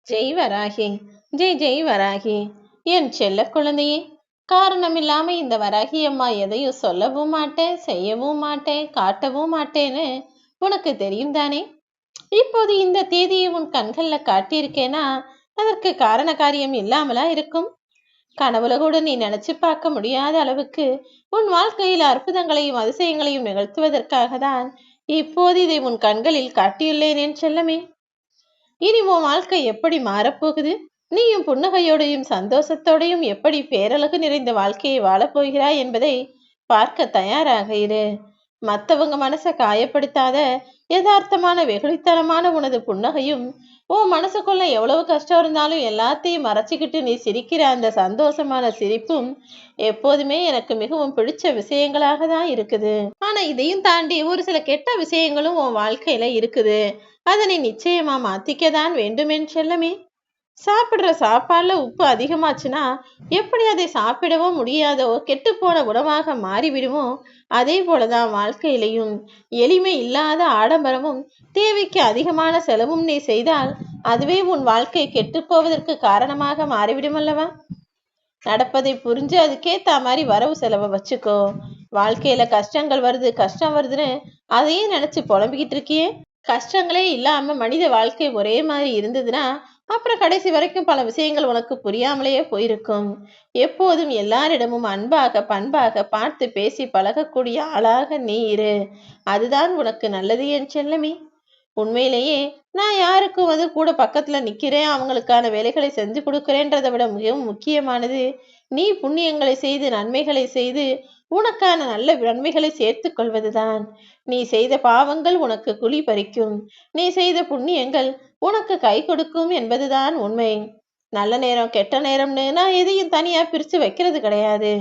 ஜெய் வராகி, ஜெய் ஜெய் வராகி. என் செல்ல குழந்தையே, காரணமில்லாம இந்த வராகி அம்மா எதையும் சொல்லவும் மாட்டேன், செய்யவும் மாட்டேன், காட்டவும் மாட்டேன்னு உனக்கு தெரியும் தானே? இப்போது இந்த தேதியை உன் கண்கள்ல காட்டியிருக்கேனா, அதற்கு காரண காரியம் இல்லாமலா இருக்கும்? கனவுல கூட நீ நினைச்சு பார்க்க முடியாத அளவுக்கு உன் வாழ்க்கையில் அற்புதங்களையும் அதிசயங்களையும் நிகழ்த்துவதற்காக தான் இப்போது இதை உன் கண்களில் காட்டியுள்ளேன் என் செல்லமே. இனி உன் வாழ்க்கை எப்படி மாறப்போகுது? நீயும் புன்னகையோடையும் சந்தோஷத்தோடையும் எப்படி பேரழகு நிறைந்த வாழ்க்கையை வாழப்போகிறாய் என்பதை பார்க்க தயாராக இரு. மற்றவங்க மனசை காயப்படுத்தாத யதார்த்தமான வெகுளித்தனமான உனது புன்னகையும் உன் மனசுக்குள்ள எவ்வளவு கஷ்டம் இருந்தாலும் எல்லாத்தையும் மறைச்சிக்கிட்டு நீ சிரிக்கிற அந்த சந்தோஷமான சிரிப்பும் எப்போதுமே எனக்கு மிகவும் பிடிச்ச விஷயங்களாக தான் இருக்குது. ஆனா இதையும் தாண்டி ஒரு சில கெட்ட விஷயங்களும் உன் வாழ்க்கையில இருக்குது. அதனை நிச்சயமா மாத்திக்கதான் வேண்டுமென் செல்லமே. சாப்பிடுற சாப்பாடுல உப்பு அதிகமாச்சுன்னா எப்படி அதை சாப்பிடவோ முடியாதோ கெட்டுப்போன உணவாக மாறிவிடுமோ, அதே போலதான் வாழ்க்கையிலையும் எளிமை இல்லாத ஆடம்பரமும் தேவைக்கு அதிகமான செலவும் நீ செய்தால் அதுவே உன் வாழ்க்கை கெட்டுப்போவதற்கு காரணமாக மாறிவிடும் அல்லவா? நடப்பதை புரிஞ்சு அதுக்கேத்த மாதிரி வரவு செலவை வச்சுக்கோ. வாழ்க்கையில கஷ்டங்கள் வருது கஷ்டம் வருதுன்னு அதையே நினைச்சு புலம்பிக்கிட்டு இருக்கியே. கஷ்டங்களே இல்லாம மனித வாழ்க்கை ஒரே மாதிரி இருந்ததுன்னா அப்புறம் கடைசி வரைக்கும் பல விஷயங்கள் உனக்கு புரியாமலேயே போயிருக்கும். எப்போதும் எல்லாரிடமும் அன்பாக பண்பாக பார்த்து பேசி பழகக்கூடிய ஆளாக நீ இரு. அதுதான் உனக்கு நல்லது என் செல்லமே. உண்மையிலேயே நான் யாருக்கும் வந்து கூட பக்கத்துல நிக்கிறேன், அவங்களுக்கான வேலைகளை செஞ்சு கொடுக்கிறேன்றதை விட மிகவும் முக்கியமானது நீ புண்ணியங்களை செய்து நன்மைகளை செய்து உனக்கான நல்ல நன்மைகளை சேர்த்து கொள்வதுதான். நீ செய்த பாவங்கள் உனக்கு குழி பறிக்கும், நீ செய்த புண்ணியங்கள் உனக்கு கை கொடுக்கும் என்பதுதான் உண்மை. நல்ல நேரம் கெட்ட நேரம்னு நான் எதையும் தனியா பிரிச்சு வைக்கிறது கிடையாது.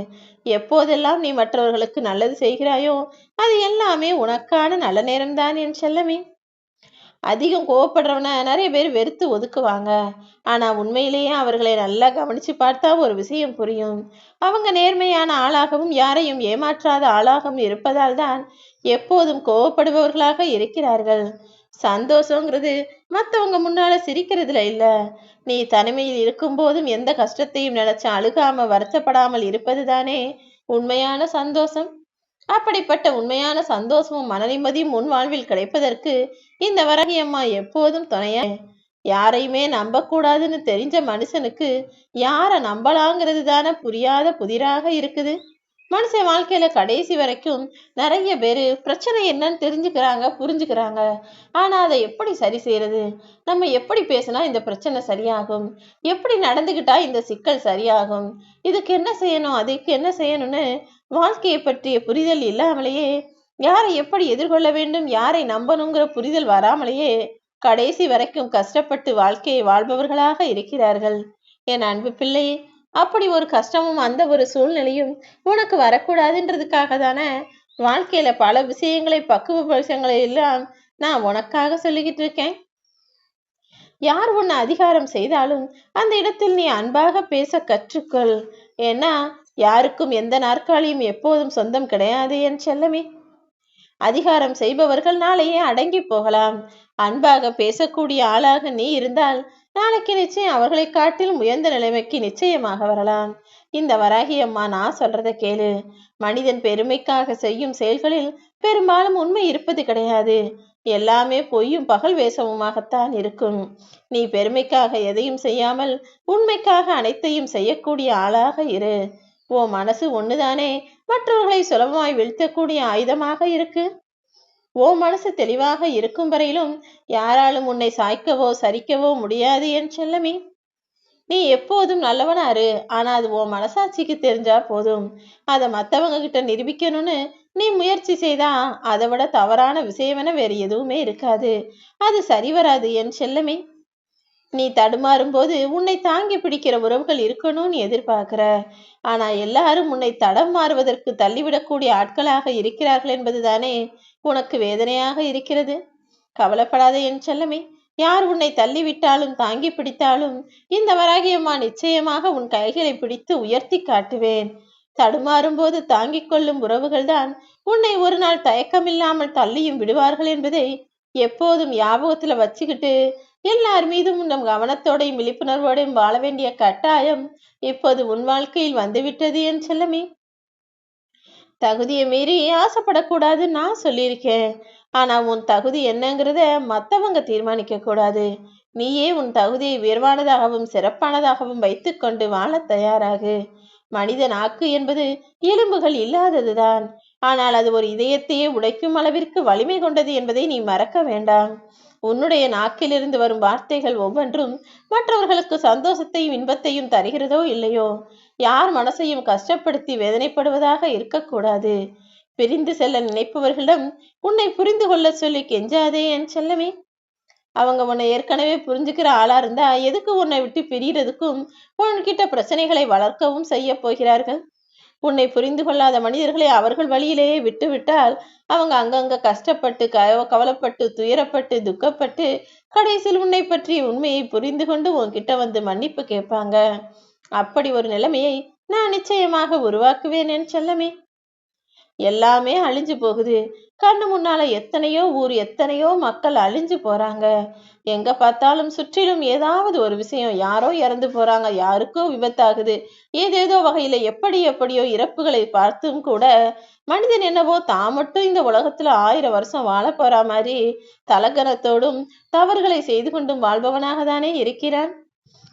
எப்போதெல்லாம் நீ மற்றவர்களுக்கு நல்லது செய்கிறாயோ அது எல்லாமே உனக்கான நல்ல நேரம்தான் என் செல்லமே. அதிகம் கோவப்படுறவன நிறைய பேர் வெறுத்து ஒதுக்குவாங்க. ஆனா உண்மையிலேயே அவர்களை நல்லா கவனிச்சு பார்த்தா ஒரு விஷயம் புரியும். அவங்க நேர்மையான ஆளாகவும் யாரையும் ஏமாற்றாத ஆளாகவும் இருப்பதால் தான் எப்போதும் கோவப்படுபவர்களாக இருக்கிறார்கள். சந்தோஷங்கிறது மற்றவங்க முன்னால சிரிக்கிறதுல இல்ல, நீ தனிமையில் இருக்கும் போதும் எந்த கஷ்டத்தையும் நினைச்சு அழுகாம வருத்தப்படாமல் இருப்பது தானே உண்மையான சந்தோஷம். அப்படிப்பட்ட உண்மையான சந்தோஷமும் மன நிம்மதியும் உன் வாழ்வில் கிடைப்பதற்கு இந்த வராகி அம்மா எப்போதும் துணையா. யாரையுமே நம்ப கூடாதுன்னு தெரிஞ்ச மனுஷனுக்கு யார நம்பலாங்கிறது தானே புரியாத புதிராக இருக்குது. மனுஷன் வாழ்க்கையில கடைசி வரைக்கும் நிறைய பேரு பிரச்சனை என்னன்னு தெரிஞ்சுக்கிறாங்க புரிஞ்சுக்கிறாங்க. ஆனா அதை எப்படி சரி செய்யறது, நம்ம எப்படி பேசினா இந்த பிரச்சனை சரியாகும், எப்படி நடந்துகிட்டா இந்த சிக்கல் சரியாகும், இதுக்கு என்ன செய்யணும் அதுக்கு என்ன செய்யணும்னு வாழ்க்கையை பற்றிய புரிதல் இல்லாமலேயே, யாரை எப்படி எதிர்கொள்ள வேண்டும் யாரை நம்பணுங்கிற புரிதல் வராமலேயே கடைசி வரைக்கும் கஷ்டப்பட்டு வாழ்க்கையை வாழ்பவர்களாக இருக்கிறார்கள். என் அன்பு பிள்ளையே, அப்படி ஒரு கஷ்டமும் அந்த ஒரு சூழ்நிலையும் உனக்கு வரக்கூடாதுன்றதுக்காக தானே வாழ்க்கையில பல விஷயங்களை பக்குவ விஷயங்களை எல்லாம் நான் உனக்காக சொல்லிக்கிட்டு இருக்கேன். யார் உன்னை அதிகாரம் செய்தாலும் அந்த இடத்தில் நீ அன்பாக பேச கற்றுக்கொள். ஏன்னா யாருக்கும் எந்த நாற்காலியும் எப்போதும் சொந்தம் கிடையாது என் செல்லமே. அதிகாரம் செய்பவர்கள் நாளையே அடங்கி போகலாம். அன்பாக பேசக்கூடிய ஆளாக நீ இருந்தால் நாளைக்கு நிச்சயம் அவர்களை காட்டிலும் உயர்ந்த நிலைமைக்கு நிச்சயமாக வரலாம். இந்த வராகி அம்மா நான் சொல்றத கேளு. மனிதன் பெருமைக்காக செய்யும் செயல்களில் பெரும்பாலும் உண்மை இருப்பது கிடையாது. எல்லாமே பொய்யும் பகல் வேஷமுமாகத்தான் இருக்கும். நீ பெருமைக்காக எதையும் செய்யாமல் உண்மைக்காக அனைத்தையும் செய்யக்கூடிய ஆளாக இரு. ஓ மனசு ஒண்ணுதானே மற்றவர்களை சுலபமாய் வீழ்த்தக்கூடிய ஆயுதமாக இருக்கு. ஓ மனசு தெளிவாக இருக்கும் வரையிலும் யாராலும் உன்னை சாய்க்கவோ சரிக்கவோ முடியாது என் செல்லமே. நீ எப்போதும் நல்லவனாரு. ஆனா அது உன் மனசாட்சிக்கு தெரிஞ்சா போதும். அதை மத்தவங்க கிட்ட நிரூபிக்கணும்னு நீ முயற்சி செய்தா அதை விட தவறான விஷயமென வேற எதுவுமே இருக்காது. அது சரி வராது என் செல்லமே. நீ தடுமாறும் போது உன்னை தாங்கி பிடிக்கிற உறவுகள் இருக்கணும்னு எதிர்பார்க்கிற. ஆனா எல்லாரும் உன்னை தடம் மாறுவதற்கு தள்ளிவிடக்கூடிய ஆட்களாக இருக்கிறார்கள் என்பதுதானே உனக்கு வேதனையாக இருக்கிறது. கவலைப்படாத என் செல்லமே. யார் உன்னை தள்ளிவிட்டாலும் தாங்கி பிடித்தாலும் இந்த வராகியம்மா நிச்சயமாக உன் கைகளை பிடித்து உயர்த்தி காட்டுவேன். தடுமாறும் போது தாங்கிக் கொள்ளும் உறவுகள் தான் உன்னை ஒரு நாள் தயக்கமில்லாமல் தள்ளியும் விடுவார்கள் என்பதை எப்போதும் ஞாபகத்துல வச்சுக்கிட்டு எல்லார் மீதும் நம் கவனத்தோடையும் விழிப்புணர்வோடையும் வாழ வேண்டிய கட்டாயம் இப்போது உன் வாழ்க்கையில் வந்துவிட்டது என் செல்லமே. தகுதியை மீறி ஆசைப்படக்கூடாதுன்னு நான் சொல்லியிருக்கேன். ஆனா உன் தகுதி என்னங்கிறத மத்தவங்க தீர்மானிக்க கூடாது. நீயே உன் தகுதியை உயர்வானதாகவும் சிறப்பானதாகவும் வைத்துக்கொண்டு வாழ தயாராகு. மனித நாக்கு என்பது எலும்புகள் இல்லாததுதான். ஆனால் அது ஒரு இதயத்தையே உடைக்கும் அளவிற்கு வலிமை கொண்டது என்பதை நீ மறக்க வேண்டாம். உன்னுடைய நாக்கிலிருந்து வரும் வார்த்தைகள் ஒவ்வொன்றும் மற்றவர்களுக்கு சந்தோஷத்தையும் இன்பத்தையும் தருகிறதோ இல்லையோ, யார் மனசையும் கஷ்டப்படுத்தி வேதனைப்படுவதாக இருக்கக்கூடாது. பிரிந்து செல்ல நினைப்பவர்களிடம் உன்னை புரிந்து கொள்ள சொல்லி கெஞ்சாதே என் செல்லமே. அவங்க உன்னை ஏற்கனவே புரிஞ்சுக்கிற ஆளா இருந்தா எதுக்கு உன்னை விட்டு பிரியறதுக்கும் உன்கிட்ட பிரச்சனைகளை வளர்க்கவும் செய்ய போகிறார்கள். உன்னை புரிந்து கொள்ளாத மனிதர்களை அவர்கள் வழியிலேயே விட்டுவிட்டால் அவங்க அங்கங்க கஷ்டப்பட்டு கவலைப்பட்டு துயரப்பட்டு துக்கப்பட்டு கடைசியில் உன்னை பற்றிய உண்மையை புரிந்து கொண்டு உன்கிட்ட வந்து மன்னிப்பு கேட்பாங்க. அப்படி ஒரு நிலைமையை நான் நிச்சயமாக உருவாக்குவேன் என் செல்லமே. எல்லாமே அழிஞ்சு போகுது. கண்ணு முன்னால எத்தனையோ ஊர் எத்தனையோ மக்கள் அழிஞ்சு போறாங்க. எங்க பார்த்தாலும் சுற்றிலும் ஏதாவது ஒரு விஷயம், யாரோ இறந்து போறாங்க, யாருக்கோ விபத்தாகுது, ஏதேதோ வகையில எப்படியோ இறப்புகளை பார்த்தும் கூட மனிதன் என்னவோ தான் மட்டும் இந்த உலகத்துல 1000 வருஷம் வாழ போற மாதிரி தலகனத்தோடும் தவறுகளை செய்து கொண்டும் வாழ்பவனாக தானே இருக்கிறான்.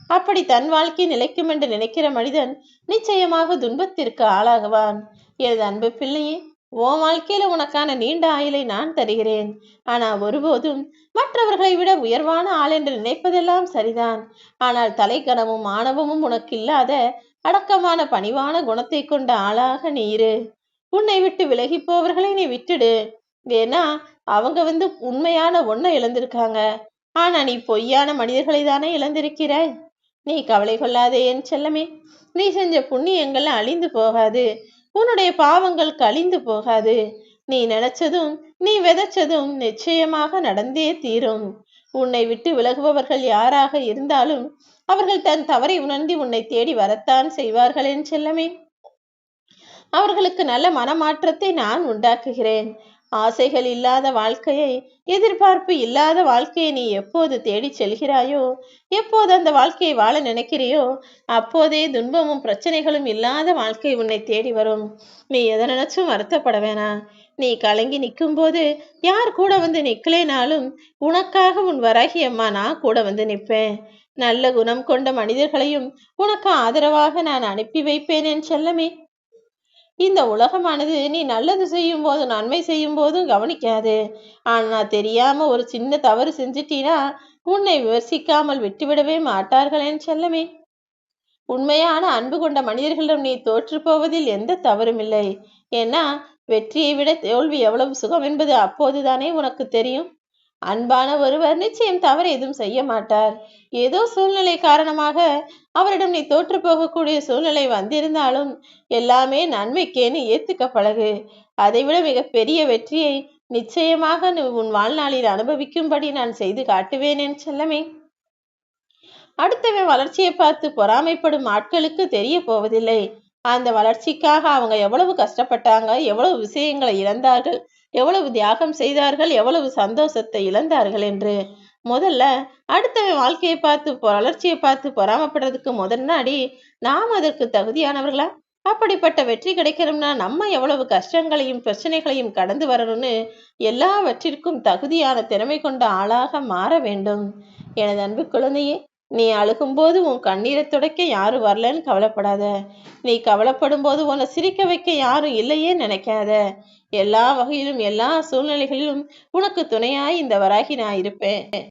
அப்படி தன் வாழ்க்கை நிலைக்கும் என்று நினைக்கிற மனிதன் நிச்சயமாக துன்பத்திற்கு ஆளாகுவான். எனது அன்பு பிள்ளையே, உன் வாழ்க்கையில உனக்கான நீண்ட ஆயுளை நான் தருகிறேன். ஆனா ஒருபோதும் மற்றவர்களை விட உயர்வான ஆள் என்று நினைப்பதெல்லாம் சரிதான். ஆனால் தலைக்கணமும் ஆணவமும் உனக்கு இல்லாத அடக்கமான பணிவான குணத்தை கொண்ட ஆளாக நீ இரு. உன்னை விட்டு விலகி போவர்களை நீ விட்டுடு. ஏன்னா அவங்க உண்மையான ஒன்றை இழந்திருக்காங்க. ஆனா நீ பொய்யான மனிதர்களை தானே இழந்திருக்கிறாய். நீ கவலை கொள்ளாதே என் செல்லமே. நீ செஞ்ச புண்ணியங்கள் அழிந்து போகாது. உன்னுடைய பாவங்கள் கழிந்து போகாது. நீ நினைச்சதும் நீ விதைச்சதும் நிச்சயமாக நடந்தே தீரும். உன்னை விட்டு விலகுபவர்கள் யாராக இருந்தாலும் அவர்கள் தன் தவறை உணர்ந்து உன்னை தேடி வரத்தான் செய்வார்கள் என் செல்லமே. அவர்களுக்கு நல்ல மனமாற்றத்தை நான் உண்டாக்குகிறேன். ஆசைகள் இல்லாத வாழ்க்கையை, எதிர்பார்ப்பு இல்லாத வாழ்க்கையை நீ எப்போது தேடி செல்கிறாயோ, எப்போது அந்த வாழ்க்கையை வாழ நினைக்கிறியோ, அப்போதே துன்பமும் பிரச்சனைகளும் இல்லாத வாழ்க்கை உன்னை தேடி வரும். நீ எதை நினைச்சும் வருத்தப்பட வேணாம். நீ கலங்கி நிற்கும் போது யார் கூட வந்து நிக்கலேனாலும் உனக்காக உன் வராகி அம்மா நான் கூட வந்து நிற்பேன். நல்ல குணம் கொண்ட மனிதர்களையும் உனக்கு ஆதரவாக நான் அனுப்பி வைப்பேன் என் செல்லமே. இந்த உலகமானது நீ நல்லது செய்யும் போதும் நன்மை செய்யும் போதும் கவனிக்காது. ஆனா தெரியாம ஒரு சின்ன தவறு செஞ்சிட்டீனா உன்னை விமர்சிக்காமல் விட்டுவிடவே மாட்டார்கள் என் செல்லமே. உண்மையான அன்பு கொண்ட மனிதர்களிடம் நீ தோற்று போவதில் எந்த தவறும் இல்லை. ஏன்னா வெற்றியை விட தோல்வி எவ்வளவு சுகம் என்பது அப்போதுதானே உனக்கு தெரியும். அன்பான ஒருவர் நிச்சயம் தவறு எதுவும் செய்ய மாட்டார். ஏதோ சூழ்நிலை காரணமாக அவரிடம் நீ தோற்று போகக்கூடிய சூழ்நிலை வந்திருந்தாலும் எல்லாமே நன்மைக்கேன்னு ஏத்துக்க பழகு. அதைவிட மிக பெரிய வெற்றியை நிச்சயமாக நீ உன் வாழ்நாளில் அனுபவிக்கும்படி நான் செய்து காட்டுவேன் என் செல்லமே. அடுத்தவன் வளர்ச்சியை பார்த்து பொறாமைப்படும் ஆட்களுக்கு தெரிய போவதில்லை அந்த வளர்ச்சிக்காக அவங்க எவ்வளவு கஷ்டப்பட்டாங்க, எவ்வளவு விஷயங்களை இழந்தார்கள், எவ்வளவு தியாகம் செய்தார்கள், எவ்வளவு சந்தோஷத்தை இழந்தார்கள் என்று. முதல்ல அடுத்தவன் வாழ்க்கையை பார்த்து வளர்ச்சியை பார்த்து பொறாமப்படுறதுக்கு முன்னாடி நாம் அதற்கு தகுதியானவர்களா? அப்படிப்பட்ட வெற்றி கிடைக்கணும்னா நம்ம எவ்வளவு கஷ்டங்களையும் பிரச்சனைகளையும் கடந்து வரணும்னு எல்லாவற்றிற்கும் தகுதியான திறமை கொண்ட ஆளாக மாற வேண்டும். எனது அன்பு குழந்தையே, நீ அழுகும்போது உன் கண்ணீரை துடைக்க யாரும் வரலன்னு கவலைப்படாத. நீ கவலைப்படும் போது உன்னை சிரிக்க வைக்க யாரும் இல்லையே நினைக்காத. எல்லா வகையிலும் எல்லா சூழ்நிலைகளிலும் உனக்கு துணையாய் இந்த வராகி நான் இருப்பேன்.